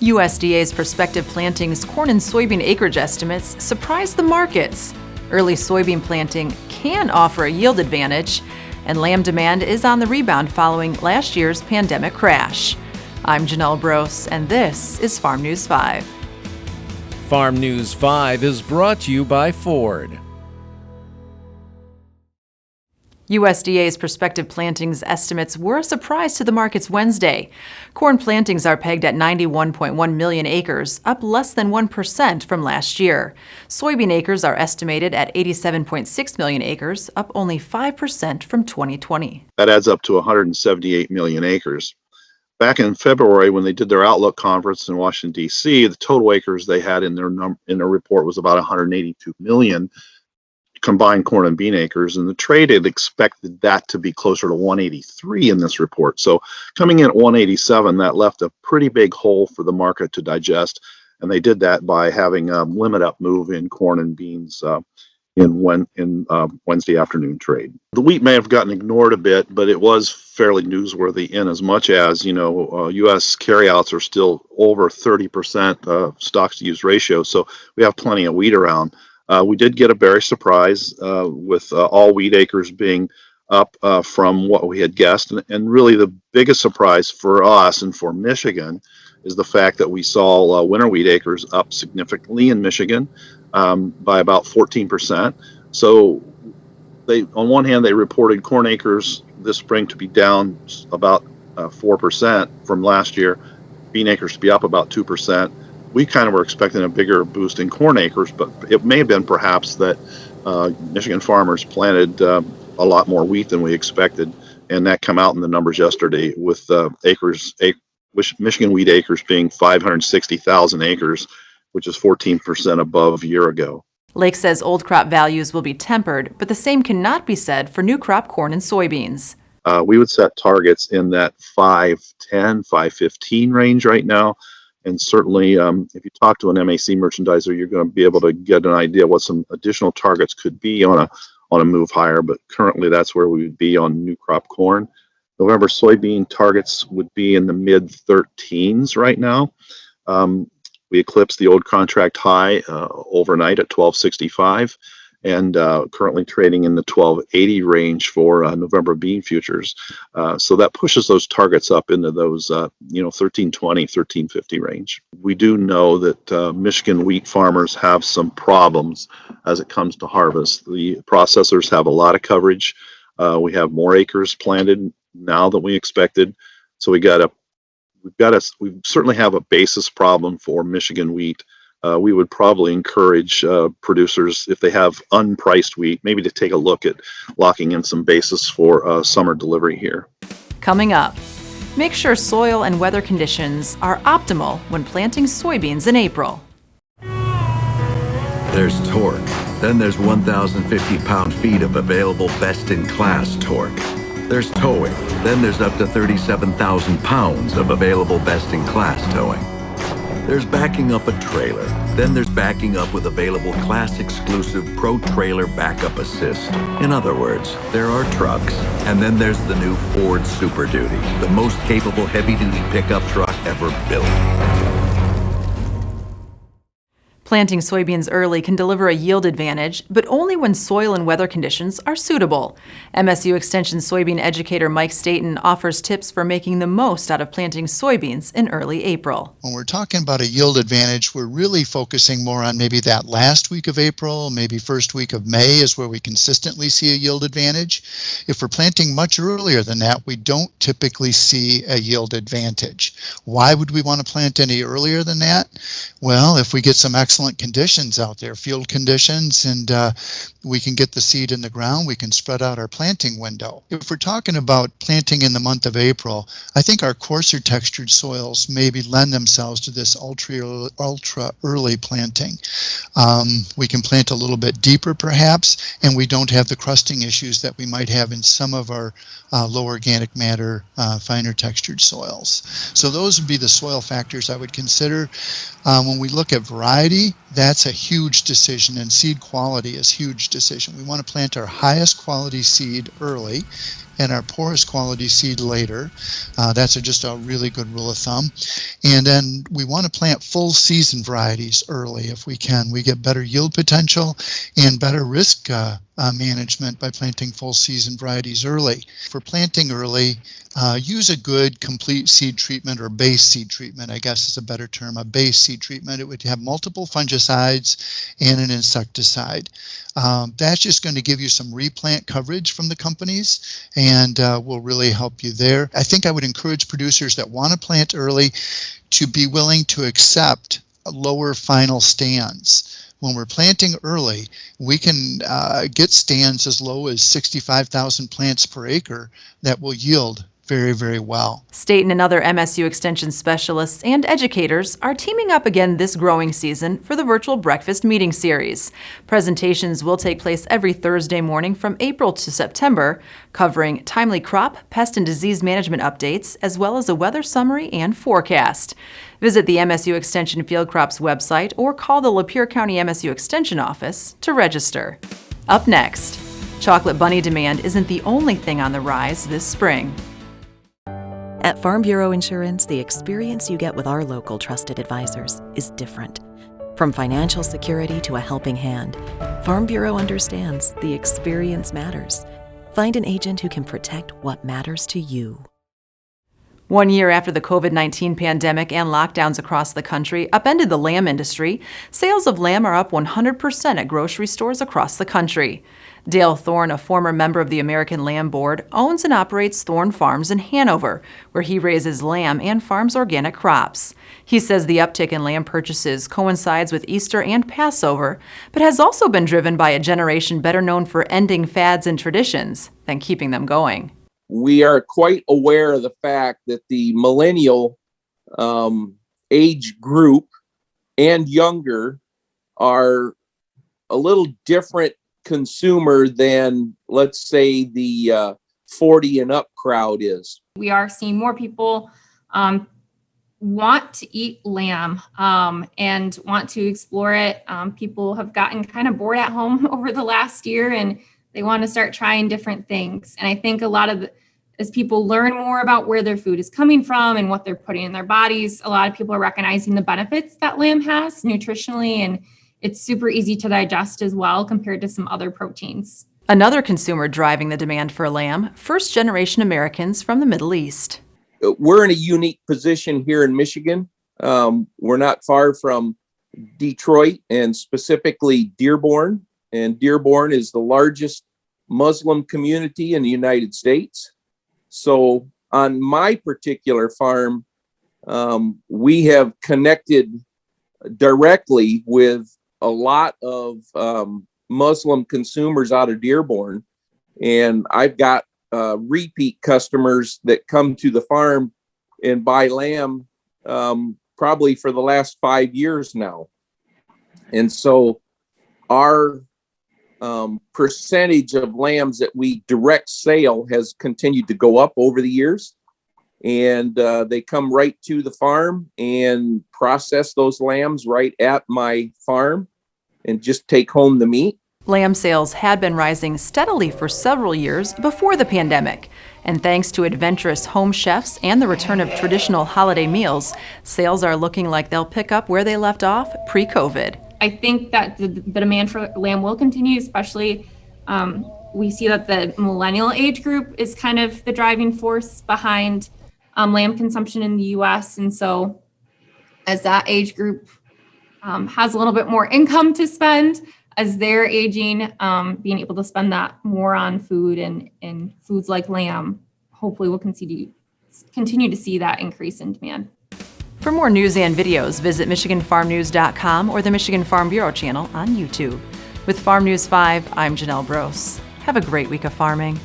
USDA's Prospective Plantings corn and soybean acreage estimates surprised the markets. Early soybean planting can offer a yield advantage, and lamb demand is on the rebound following last year's pandemic crash. I'm Janelle Brose, and this is Farm News 5. Farm News 5 is brought to you by Ford. USDA's Prospective Plantings estimates were a surprise to the markets Wednesday. Corn plantings are pegged at 91.1 million acres, up less than 1% from last year. Soybean acres are estimated at 87.6 million acres, up only 5% from 2020. That adds up to 178 million acres. Back in February, when they did their Outlook conference in Washington, D.C., the total acres they had in their report was about 182 million combined corn and bean acres, and the trade had expected that to be closer to 183 in this report. So coming in at 187, that left a pretty big hole for the market to digest, and they did that by having a limit up move in corn and beans in Wednesday afternoon trade. The wheat may have gotten ignored a bit, but it was fairly newsworthy in as much as, U.S. carryouts are still over 30% stocks to use ratio, so we have plenty of wheat around. We did get a bearish surprise with all wheat acres being up from what we had guessed. And really the biggest surprise for us and for Michigan is the fact that we saw winter wheat acres up significantly in Michigan by about 14%. So on one hand, they reported corn acres this spring to be down about 4% from last year, bean acres to be up about 2%. We kind of were expecting a bigger boost in corn acres, but it may have been perhaps that Michigan farmers planted a lot more wheat than we expected, and that came out in the numbers yesterday with Michigan wheat acres being 560,000 acres, which is 14% above a year ago. Lake says old crop values will be tempered, but the same cannot be said for new crop corn and soybeans. We would set targets in that 510, 515 range right now. And certainly, if you talk to an MAC merchandiser, you're going to be able to get an idea what some additional targets could be on a move higher. But currently, that's where we would be on new crop corn. November soybean targets would be in the mid 13s right now. We eclipsed the old contract high overnight at 1265, and currently trading in the 1280 range for November bean futures. So that pushes those targets up into those 1320, 1350 range. We do know that Michigan wheat farmers have some problems as it comes to harvest. The processors have a lot of coverage. We have more acres planted now than we expected. So we certainly have a basis problem for Michigan wheat. We would probably encourage producers, if they have unpriced wheat, maybe to take a look at locking in some basis for summer delivery here. Coming up, make sure soil and weather conditions are optimal when planting soybeans in April. There's torque. Then there's 1,050 pound-feet of available best-in-class torque. There's towing. Then there's up to 37,000 pounds of available best-in-class towing. There's backing up a trailer. Then there's backing up with available class-exclusive Pro Trailer Backup Assist. In other words, there are trucks, and then there's the new Ford Super Duty, the most capable heavy-duty pickup truck ever built. Planting soybeans early can deliver a yield advantage, but only when soil and weather conditions are suitable. MSU Extension soybean educator Mike Staten offers tips for making the most out of planting soybeans in early April. When we're talking about a yield advantage, we're really focusing more on maybe that last week of April, maybe first week of May is where we consistently see a yield advantage. If we're planting much earlier than that, we don't typically see a yield advantage. Why would we want to plant any earlier than that? Well, if we get some excellent conditions out there, field conditions, and we can get the seed in the ground, we can spread out our planting window. If we're talking about planting in the month of April, I think our coarser textured soils maybe lend themselves to this ultra early planting. We can plant a little bit deeper perhaps, and we don't have the crusting issues that we might have in some of our low organic matter, finer textured soils. So those would be the soil factors I would consider. When we look at variety, that's a huge decision, and seed quality is a huge decision. We want to plant our highest quality seed early, and our poorest quality seed later. That's just a really good rule of thumb. And then we want to plant full season varieties early if we can. We get better yield potential and better risk management by planting full season varieties early. For planting early, use a good complete seed treatment, or base seed treatment, I guess is a better term, a base seed treatment. It would have multiple fungicides and an insecticide. That's just going to give you some replant coverage from the companies and will really help you there. I think I would encourage producers that want to plant early to be willing to accept lower final stands. When we're planting early, we can get stands as low as 65,000 plants per acre that will yield very, very well. State and other MSU Extension specialists and educators are teaming up again this growing season for the virtual breakfast meeting series. Presentations will take place every Thursday morning from April to September, covering timely crop, pest, and disease management updates, as well as a weather summary and forecast. Visit the MSU Extension Field Crops website or call the Lapeer County MSU Extension office to register. Up next, chocolate bunny demand isn't the only thing on the rise this spring. At Farm Bureau Insurance, the experience you get with our local trusted advisors is different. From financial security to a helping hand, Farm Bureau understands the experience matters. Find an agent who can protect what matters to you. 1 year after the COVID-19 pandemic and lockdowns across the country upended the lamb industry, sales of lamb are up 100% at grocery stores across the country. Dale Thorne, a former member of the American Lamb Board, owns and operates Thorne Farms in Hanover, where he raises lamb and farms organic crops. He says the uptick in lamb purchases coincides with Easter and Passover, but has also been driven by a generation better known for ending fads and traditions than keeping them going. We are quite aware of the fact that the millennial age group and younger are a little different consumer than, let's say, the 40 and up crowd is. We are seeing more people want to eat lamb and want to explore it. People have gotten kind of bored at home over the last year and they want to start trying different things. And I think a lot of as people learn more about where their food is coming from and what they're putting in their bodies, a lot of people are recognizing the benefits that lamb has nutritionally, and it's super easy to digest as well compared to some other proteins. Another consumer driving the demand for lamb, first-generation Americans from the Middle East. We're in a unique position here in Michigan. We're not far from Detroit and specifically Dearborn. And Dearborn is the largest Muslim community in the United States. So on my particular farm, we have connected directly with a lot of Muslim consumers out of Dearborn. And I've got repeat customers that come to the farm and buy lamb probably for the last 5 years now. And so our percentage of lambs that we direct sale has continued to go up over the years. And they come right to the farm and process those lambs right at my farm and just take home the meat. Lamb sales had been rising steadily for several years before the pandemic. And thanks to adventurous home chefs and the return of traditional holiday meals, sales are looking like they'll pick up where they left off pre-COVID. I think that the demand for lamb will continue, especially we see that the millennial age group is kind of the driving force behind lamb consumption in the U.S. And so as that age group has a little bit more income to spend as they're aging, being able to spend that more on food and foods like lamb, hopefully we'll continue to see that increase in demand. For more news and videos, visit MichiganFarmNews.com or the Michigan Farm Bureau channel on YouTube. With Farm News 5, I'm Janelle Brose. Have a great week of farming.